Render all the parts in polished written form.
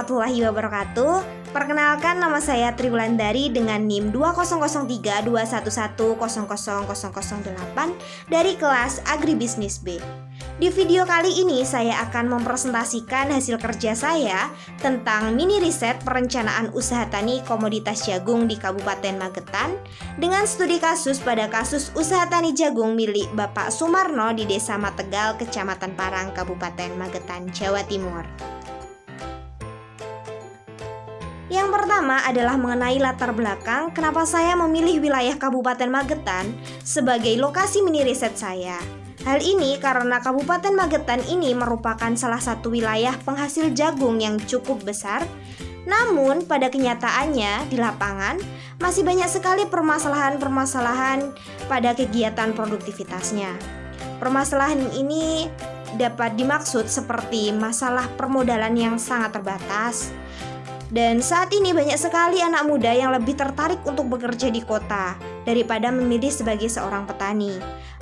warahmatullahi wabarakatuh. Perkenalkan, nama saya Triwulandari dengan NIM 200321100008 dari kelas Agribisnis B. Di video kali ini saya akan mempresentasikan hasil kerja saya tentang mini riset perencanaan usaha tani komoditas jagung di Kabupaten Magetan dengan studi kasus pada kasus usaha tani jagung milik Bapak Sumarno di Desa Mategal, Kecamatan Parang, Kabupaten Magetan, Jawa Timur. Yang pertama adalah mengenai latar belakang kenapa saya memilih wilayah Kabupaten Magetan sebagai lokasi mini riset saya. Hal ini karena Kabupaten Magetan ini merupakan salah satu wilayah penghasil jagung yang cukup besar. Namun pada kenyataannya di lapangan masih banyak sekali permasalahan-permasalahan pada kegiatan produktivitasnya. Permasalahan ini dapat dimaksud seperti masalah permodalan yang sangat terbatas. Dan saat ini banyak sekali anak muda yang lebih tertarik untuk bekerja di kota daripada memilih sebagai seorang petani.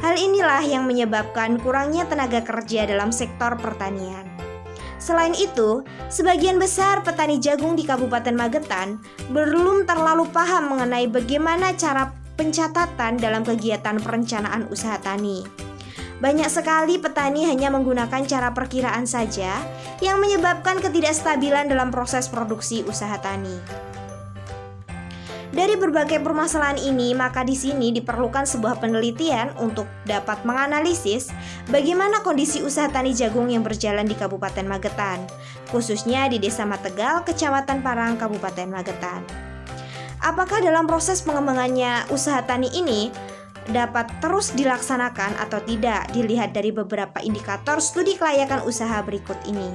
Hal inilah yang menyebabkan kurangnya tenaga kerja dalam sektor pertanian. Selain itu, sebagian besar petani jagung di Kabupaten Magetan belum terlalu paham mengenai bagaimana cara pencatatan dalam kegiatan perencanaan usaha tani. Banyak sekali petani hanya menggunakan cara perkiraan saja yang menyebabkan ketidakstabilan dalam proses produksi usaha tani. Dari berbagai permasalahan ini, maka di sini diperlukan sebuah penelitian untuk dapat menganalisis bagaimana kondisi usaha tani jagung yang berjalan di Kabupaten Magetan, khususnya di Desa Mategal, Kecamatan Parang, Kabupaten Magetan. Apakah dalam proses pengembangannya usaha tani ini dapat terus dilaksanakan atau tidak, dilihat dari beberapa indikator studi kelayakan usaha berikut ini.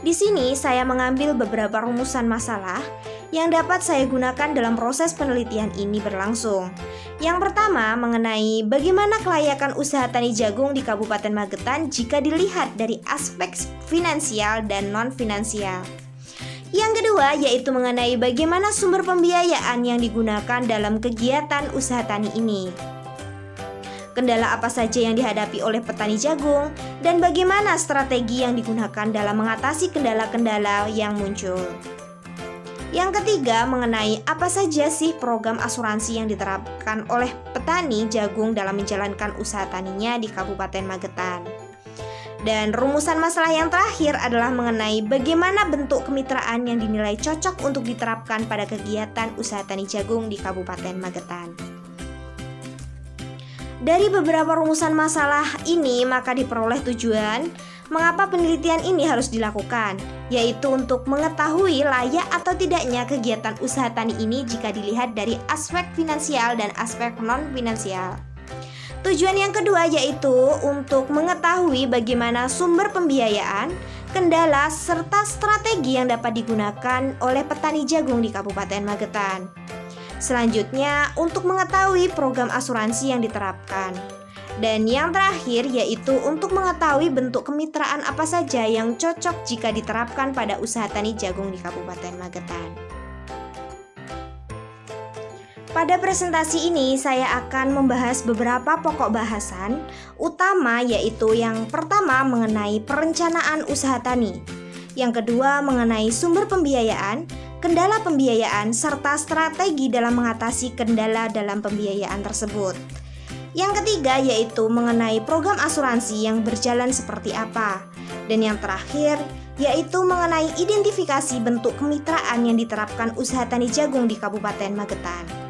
Di sini saya mengambil beberapa rumusan masalah yang dapat saya gunakan dalam proses penelitian ini berlangsung. Yang pertama mengenai bagaimana kelayakan usaha tani jagung di Kabupaten Magetan jika dilihat dari aspek finansial dan non-finansial. Yang kedua yaitu mengenai bagaimana sumber pembiayaan yang digunakan dalam kegiatan usaha tani ini. Kendala apa saja yang dihadapi oleh petani jagung dan bagaimana strategi yang digunakan dalam mengatasi kendala-kendala yang muncul. Yang ketiga mengenai apa saja sih program asuransi yang diterapkan oleh petani jagung dalam menjalankan usaha taninya di Kabupaten Magetan. Dan rumusan masalah yang terakhir adalah mengenai bagaimana bentuk kemitraan yang dinilai cocok untuk diterapkan pada kegiatan usaha tani jagung di Kabupaten Magetan. Dari beberapa rumusan masalah ini maka diperoleh tujuan mengapa penelitian ini harus dilakukan, yaitu untuk mengetahui layak atau tidaknya kegiatan usaha tani ini jika dilihat dari aspek finansial dan aspek non-finansial. Tujuan yang kedua yaitu untuk mengetahui bagaimana sumber pembiayaan, kendala, serta strategi yang dapat digunakan oleh petani jagung di Kabupaten Magetan. Selanjutnya, untuk mengetahui program asuransi yang diterapkan. Dan yang terakhir yaitu untuk mengetahui bentuk kemitraan apa saja yang cocok jika diterapkan pada usaha tani jagung di Kabupaten Magetan. Pada presentasi ini saya akan membahas beberapa pokok bahasan utama, yaitu yang pertama mengenai perencanaan usaha tani, yang kedua mengenai sumber pembiayaan, kendala pembiayaan, serta strategi dalam mengatasi kendala dalam pembiayaan tersebut. Yang ketiga yaitu mengenai program asuransi yang berjalan seperti apa. Dan yang terakhir yaitu mengenai identifikasi bentuk kemitraan yang diterapkan usaha tani jagung di Kabupaten Magetan.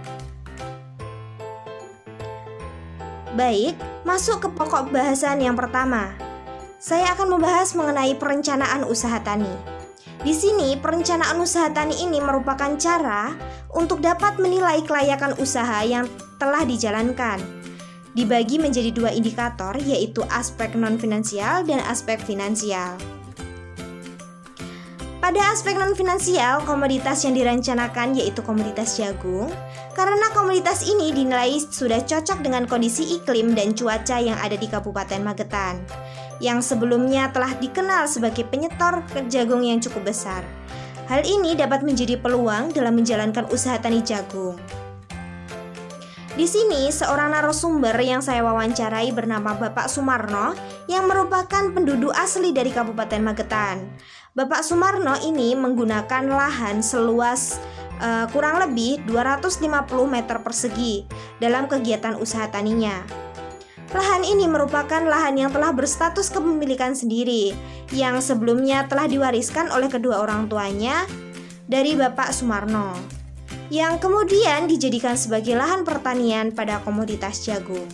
Baik, masuk ke pokok bahasan yang pertama. Saya akan membahas mengenai perencanaan usaha tani. Di sini, perencanaan usaha tani ini merupakan cara untuk dapat menilai kelayakan usaha yang telah dijalankan. Dibagi menjadi dua indikator, yaitu aspek non-finansial dan aspek finansial. Pada aspek non-finansial, komoditas yang direncanakan yaitu komoditas jagung, karena komoditas ini dinilai sudah cocok dengan kondisi iklim dan cuaca yang ada di Kabupaten Magetan, yang sebelumnya telah dikenal sebagai penyetor jagung yang cukup besar. Hal ini dapat menjadi peluang dalam menjalankan usaha tani jagung. Di sini, seorang narasumber yang saya wawancarai bernama Bapak Sumarno yang merupakan penduduk asli dari Kabupaten Magetan. Bapak Sumarno ini menggunakan lahan seluas kurang lebih 250 meter persegi dalam kegiatan usaha taninya. Lahan ini merupakan lahan yang telah berstatus kepemilikan sendiri, yang sebelumnya telah diwariskan oleh kedua orang tuanya dari Bapak Sumarno, yang kemudian dijadikan sebagai lahan pertanian pada komoditas jagung.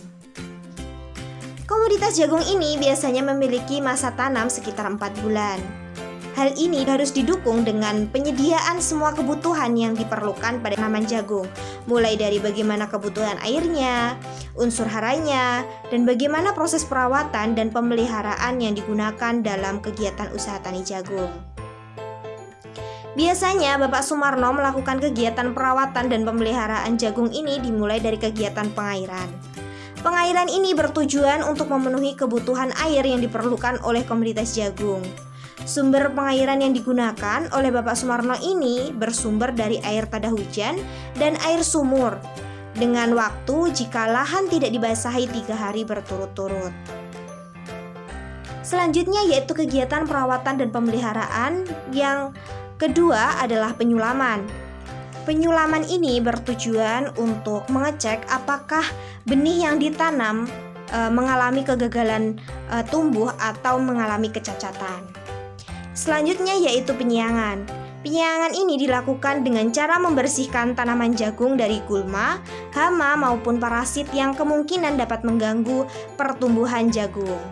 Komoditas jagung ini biasanya memiliki masa tanam sekitar 4 bulan. Hal ini harus didukung dengan penyediaan semua kebutuhan yang diperlukan pada tanaman jagung, mulai dari bagaimana kebutuhan airnya, unsur haranya, dan bagaimana proses perawatan dan pemeliharaan yang digunakan dalam kegiatan usaha tani jagung. Biasanya Bapak Sumarno melakukan kegiatan perawatan dan pemeliharaan jagung ini dimulai dari kegiatan pengairan. Pengairan ini bertujuan untuk memenuhi kebutuhan air yang diperlukan oleh komoditas jagung. Sumber pengairan yang digunakan oleh Bapak Sumarno ini bersumber dari air tada hujan dan air sumur, dengan waktu jika lahan tidak dibasahi 3 hari berturut-turut. Selanjutnya yaitu kegiatan perawatan dan pemeliharaan. Yang kedua adalah penyulaman. Penyulaman ini bertujuan untuk mengecek apakah benih yang ditanam mengalami kegagalan tumbuh atau mengalami kecacatan. Selanjutnya yaitu penyiangan. Penyiangan ini dilakukan dengan cara membersihkan tanaman jagung dari gulma, hama maupun parasit yang kemungkinan dapat mengganggu pertumbuhan jagung.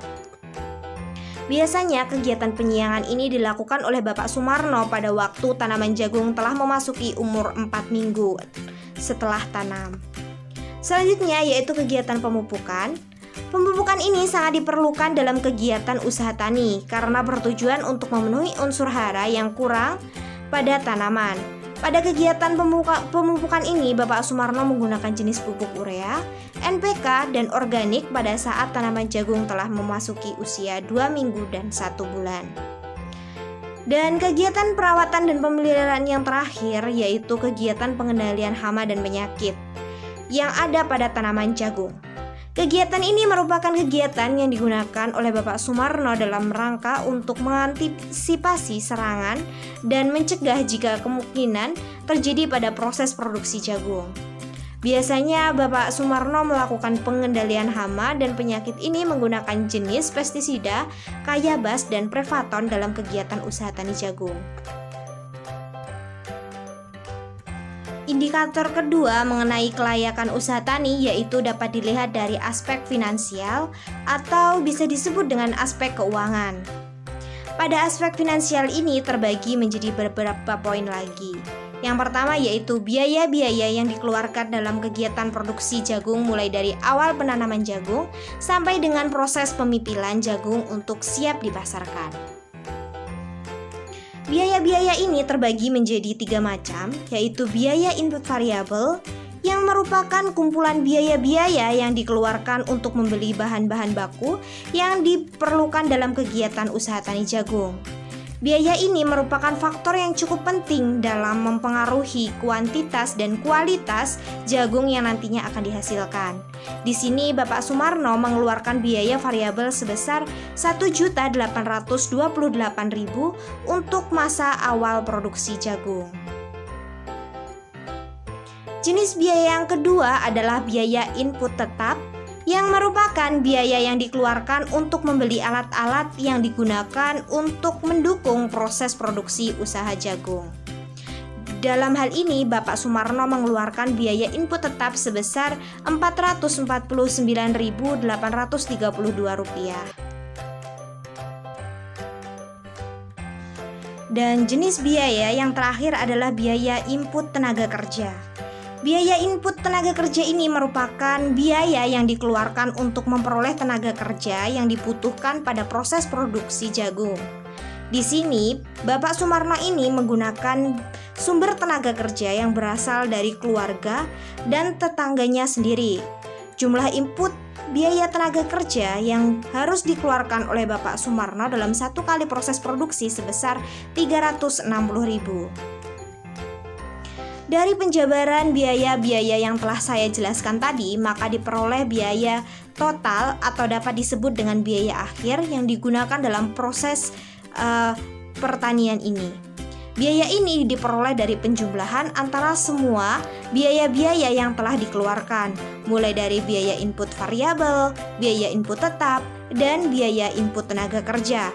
Biasanya kegiatan penyiangan ini dilakukan oleh Bapak Sumarno pada waktu tanaman jagung telah memasuki umur 4 minggu setelah tanam. Selanjutnya yaitu kegiatan pemupukan. Pemupukan ini sangat diperlukan dalam kegiatan usaha tani karena bertujuan untuk memenuhi unsur hara yang kurang pada tanaman. Pada kegiatan pemupukan ini, Bapak Sumarno menggunakan jenis pupuk urea, NPK, dan organik pada saat tanaman jagung telah memasuki usia 2 minggu dan 1 bulan. Dan kegiatan perawatan dan pemeliharaan yang terakhir yaitu kegiatan pengendalian hama dan penyakit yang ada pada tanaman jagung. Kegiatan ini merupakan kegiatan yang digunakan oleh Bapak Sumarno dalam rangka untuk mengantisipasi serangan dan mencegah jika kemungkinan terjadi pada proses produksi jagung. Biasanya Bapak Sumarno melakukan pengendalian hama dan penyakit ini menggunakan jenis pestisida, Kayabas, dan Prevaton dalam kegiatan usaha tani jagung. Indikator kedua mengenai kelayakan usaha tani yaitu dapat dilihat dari aspek finansial atau bisa disebut dengan aspek keuangan. Pada aspek finansial ini terbagi menjadi beberapa poin lagi. Yang pertama yaitu biaya-biaya yang dikeluarkan dalam kegiatan produksi jagung mulai dari awal penanaman jagung sampai dengan proses pemipilan jagung untuk siap dipasarkan. Biaya-biaya ini terbagi menjadi 3 macam, yaitu biaya input variabel yang merupakan kumpulan biaya-biaya yang dikeluarkan untuk membeli bahan-bahan baku yang diperlukan dalam kegiatan usaha tani jagung. Biaya ini merupakan faktor yang cukup penting dalam mempengaruhi kuantitas dan kualitas jagung yang nantinya akan dihasilkan. Di sini Bapak Sumarno mengeluarkan biaya variabel sebesar Rp1.828.000 untuk masa awal produksi jagung. Jenis biaya yang kedua adalah biaya input tetap, yang merupakan biaya yang dikeluarkan untuk membeli alat-alat yang digunakan untuk mendukung proses produksi usaha jagung. Dalam hal ini, Bapak Sumarno mengeluarkan biaya input tetap sebesar Rp449.832. Dan jenis biaya yang terakhir adalah biaya input tenaga kerja. Biaya input tenaga kerja ini merupakan biaya yang dikeluarkan untuk memperoleh tenaga kerja yang dibutuhkan pada proses produksi jagung. Di sini, Bapak Sumarno ini menggunakan sumber tenaga kerja yang berasal dari keluarga dan tetangganya sendiri. Jumlah input biaya tenaga kerja yang harus dikeluarkan oleh Bapak Sumarno dalam 1 kali proses produksi sebesar Rp360.000. Dari penjabaran biaya-biaya yang telah saya jelaskan tadi, maka diperoleh biaya total atau dapat disebut dengan biaya akhir yang digunakan dalam proses pertanian ini. Biaya ini diperoleh dari penjumlahan antara semua biaya-biaya yang telah dikeluarkan, mulai dari biaya input variabel, biaya input tetap, dan biaya input tenaga kerja.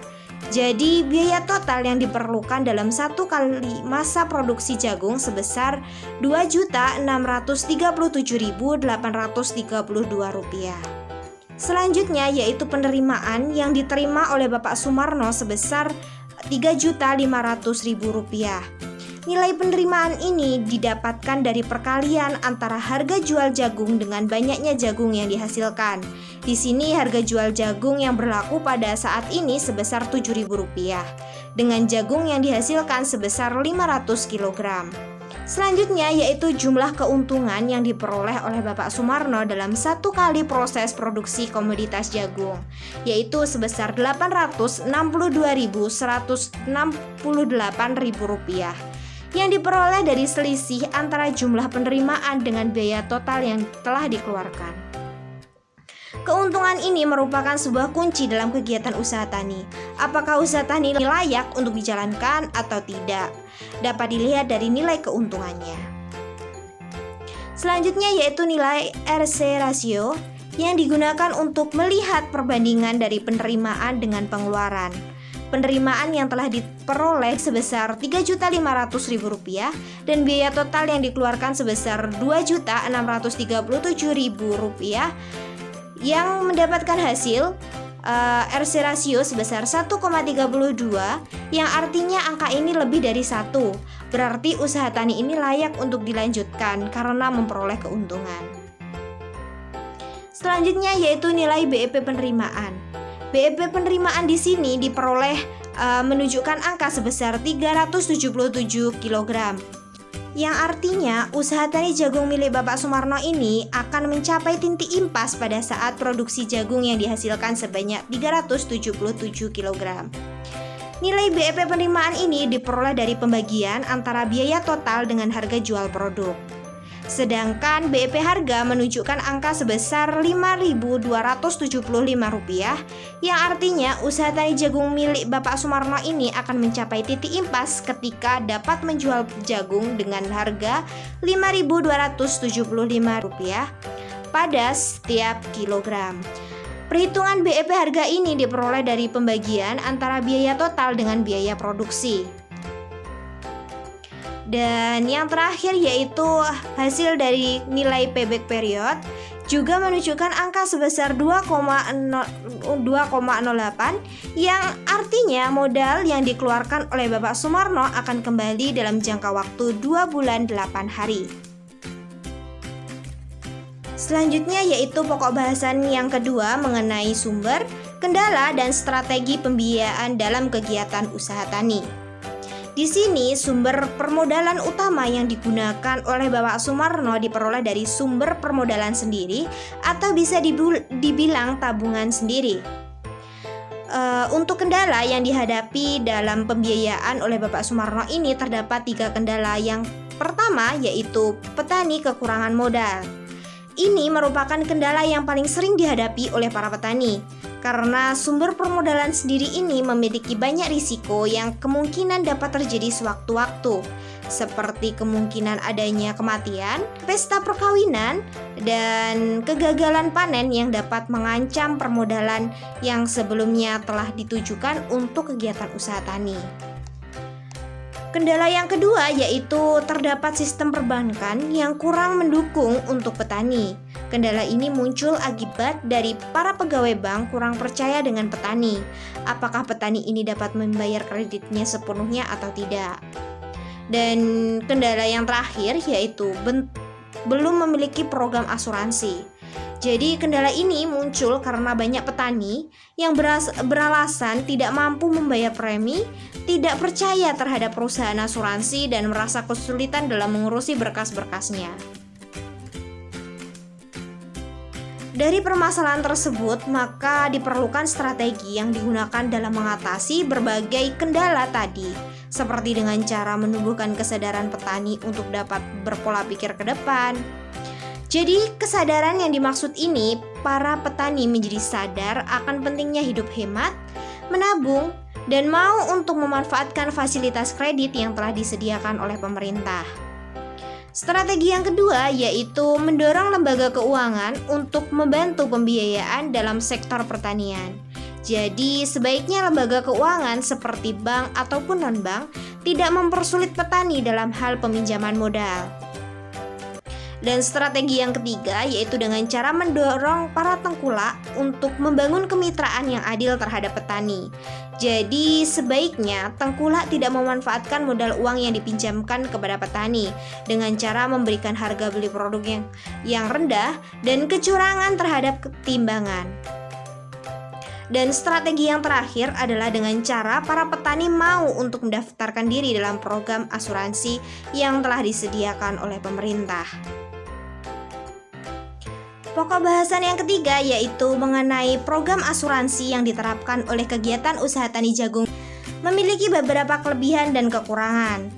Jadi biaya total yang diperlukan dalam satu kali masa produksi jagung sebesar Rp2.637.832. Selanjutnya yaitu penerimaan yang diterima oleh Bapak Sumarno sebesar Rp3.500.000. Nilai penerimaan ini didapatkan dari perkalian antara harga jual jagung dengan banyaknya jagung yang dihasilkan. Di sini harga jual jagung yang berlaku pada saat ini sebesar Rp7.000 dengan jagung yang dihasilkan sebesar 500 kg. Selanjutnya yaitu jumlah keuntungan yang diperoleh oleh Bapak Sumarno dalam satu kali proses produksi komoditas jagung, yaitu sebesar Rp862.168.000 yang diperoleh dari selisih antara jumlah penerimaan dengan biaya total yang telah dikeluarkan. Keuntungan ini merupakan sebuah kunci dalam kegiatan usaha tani. Apakah usaha tani layak untuk dijalankan atau tidak? Dapat dilihat dari nilai keuntungannya. Selanjutnya yaitu nilai RC ratio yang digunakan untuk melihat perbandingan dari penerimaan dengan pengeluaran. Penerimaan yang telah diperoleh sebesar Rp3.500.000 dan biaya total yang dikeluarkan sebesar Rp2.637.000 yang mendapatkan hasil RC rasio sebesar 1,32 yang artinya angka ini lebih dari 1. Berarti usaha tani ini layak untuk dilanjutkan karena memperoleh keuntungan. Selanjutnya yaitu nilai BEP penerimaan. BEP penerimaan di sini diperoleh menunjukkan angka sebesar 377 kg. Yang artinya usaha tani jagung milik Bapak Sumarno ini akan mencapai titik impas pada saat produksi jagung yang dihasilkan sebanyak 377 kg. Nilai BEP penerimaan ini diperoleh dari pembagian antara biaya total dengan harga jual produk. Sedangkan BEP harga menunjukkan angka sebesar Rp5.275 yang artinya usaha tani jagung milik Bapak Sumarno ini akan mencapai titik impas ketika dapat menjual jagung dengan harga Rp5.275 pada setiap kilogram. Perhitungan BEP harga ini diperoleh dari pembagian antara biaya total dengan biaya produksi. Dan yang terakhir yaitu hasil dari nilai payback period juga menunjukkan angka sebesar 2,08 yang artinya modal yang dikeluarkan oleh Bapak Sumarno akan kembali dalam jangka waktu 2 bulan 8 hari. Selanjutnya yaitu pokok bahasan yang kedua mengenai sumber, kendala, dan strategi pembiayaan dalam kegiatan usaha tani. Di sini sumber permodalan utama yang digunakan oleh Bapak Sumarno diperoleh dari sumber permodalan sendiri atau bisa dibilang tabungan sendiri. Untuk kendala yang dihadapi dalam pembiayaan oleh Bapak Sumarno ini terdapat 3 kendala. Yang pertama yaitu petani kekurangan modal. Ini merupakan kendala yang paling sering dihadapi oleh para petani karena sumber permodalan sendiri ini memiliki banyak risiko yang kemungkinan dapat terjadi sewaktu-waktu, seperti kemungkinan adanya kematian, pesta perkawinan, dan kegagalan panen yang dapat mengancam permodalan yang sebelumnya telah ditujukan untuk kegiatan usaha tani. Kendala yang kedua yaitu terdapat sistem perbankan yang kurang mendukung untuk petani. Kendala ini muncul akibat dari para pegawai bank kurang percaya dengan petani. Apakah petani ini dapat membayar kreditnya sepenuhnya atau tidak? Dan kendala yang terakhir yaitu belum memiliki program asuransi. Jadi kendala ini muncul karena banyak petani yang beralasan tidak mampu membayar premi, tidak percaya terhadap perusahaan asuransi, dan merasa kesulitan dalam mengurusi berkas-berkasnya. Dari permasalahan tersebut, maka diperlukan strategi yang digunakan dalam mengatasi berbagai kendala tadi, seperti dengan cara menumbuhkan kesadaran petani untuk dapat berpola pikir ke depan. Jadi, kesadaran yang dimaksud ini, para petani menjadi sadar akan pentingnya hidup hemat, menabung, dan mau untuk memanfaatkan fasilitas kredit yang telah disediakan oleh pemerintah. Strategi yang kedua yaitu mendorong lembaga keuangan untuk membantu pembiayaan dalam sektor pertanian. Jadi, sebaiknya lembaga keuangan seperti bank ataupun non-bank tidak mempersulit petani dalam hal peminjaman modal. Dan strategi yang ketiga yaitu dengan cara mendorong para tengkulak untuk membangun kemitraan yang adil terhadap petani. Jadi sebaiknya tengkulak tidak memanfaatkan modal uang yang dipinjamkan kepada petani dengan cara memberikan harga beli produk yang rendah dan kecurangan terhadap timbangan. Dan strategi yang terakhir adalah dengan cara para petani mau untuk mendaftarkan diri dalam program asuransi yang telah disediakan oleh pemerintah. Pokok bahasan yang ketiga yaitu mengenai program asuransi yang diterapkan oleh kegiatan usaha tani jagung memiliki beberapa kelebihan dan kekurangan.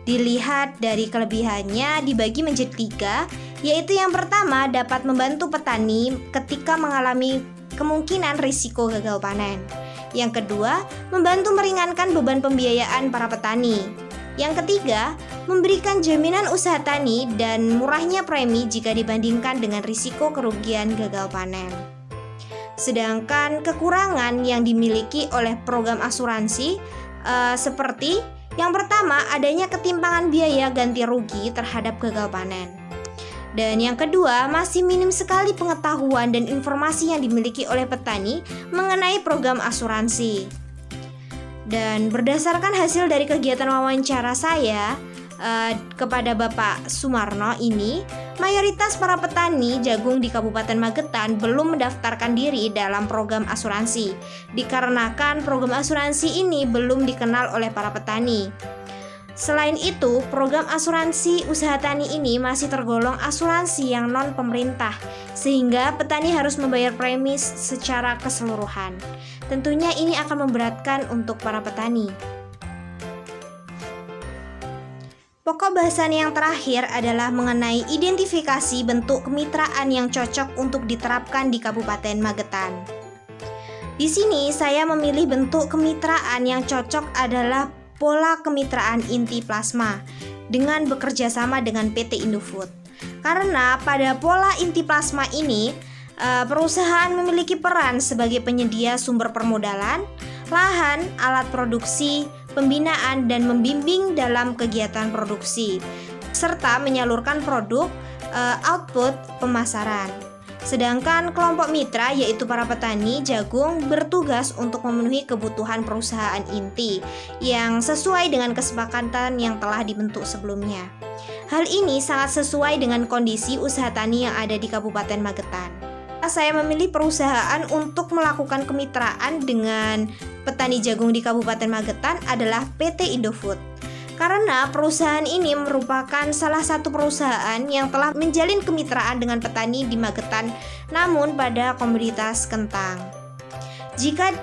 Dilihat dari kelebihannya dibagi menjadi 3, yaitu yang pertama dapat membantu petani ketika mengalami kemungkinan risiko gagal panen. Yang kedua, membantu meringankan beban pembiayaan para petani. Yang ketiga, memberikan jaminan usaha tani dan murahnya premi jika dibandingkan dengan risiko kerugian gagal panen. Sedangkan kekurangan yang dimiliki oleh program asuransi seperti yang pertama, adanya ketimpangan biaya ganti rugi terhadap gagal panen. Dan yang kedua, masih minim sekali pengetahuan dan informasi yang dimiliki oleh petani mengenai program asuransi. Dan berdasarkan hasil dari kegiatan wawancara saya kepada Bapak Sumarno ini, mayoritas para petani jagung di Kabupaten Magetan belum mendaftarkan diri dalam program asuransi, dikarenakan program asuransi ini belum dikenal oleh para petani. Selain itu, program asuransi usaha tani ini masih tergolong asuransi yang non-pemerintah, sehingga petani harus membayar premi secara keseluruhan. Tentunya ini akan memberatkan untuk para petani. Pokok bahasan yang terakhir adalah mengenai identifikasi bentuk kemitraan yang cocok untuk diterapkan di Kabupaten Magetan. Di sini saya memilih bentuk kemitraan yang cocok adalah pola kemitraan inti plasma dengan bekerja sama dengan PT Indofood. Karena pada pola inti plasma ini, perusahaan memiliki peran sebagai penyedia sumber permodalan, lahan, alat produksi, pembinaan, dan membimbing dalam kegiatan produksi, serta menyalurkan produk, output, pemasaran. Sedangkan kelompok mitra yaitu para petani jagung bertugas untuk memenuhi kebutuhan perusahaan inti yang sesuai dengan kesepakatan yang telah dibentuk sebelumnya. Hal ini sangat sesuai dengan kondisi usaha tani yang ada di Kabupaten Magetan. Saya memilih perusahaan untuk melakukan kemitraan dengan petani jagung di Kabupaten Magetan adalah PT Indofood. Karena perusahaan ini merupakan salah satu perusahaan yang telah menjalin kemitraan dengan petani di Magetan, namun pada komoditas kentang. Jika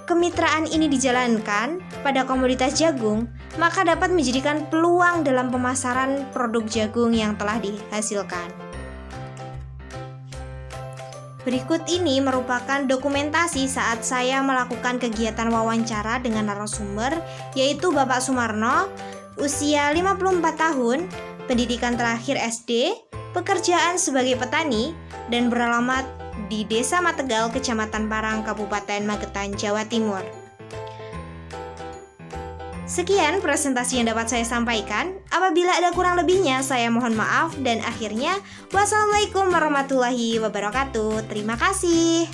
kemitraan ini dijalankan pada komoditas jagung, maka dapat menjadikan peluang dalam pemasaran produk jagung yang telah dihasilkan. Berikut ini merupakan dokumentasi saat saya melakukan kegiatan wawancara dengan narasumber, yaitu Bapak Sumarno, usia 54 tahun, pendidikan terakhir SD, pekerjaan sebagai petani, dan beralamat di Desa Mategal, Kecamatan Parang, Kabupaten Magetan, Jawa Timur. Sekian presentasi yang dapat saya sampaikan. Apabila ada kurang lebihnya, saya mohon maaf. Dan akhirnya, wassalamualaikum warahmatullahi wabarakatuh. Terima kasih.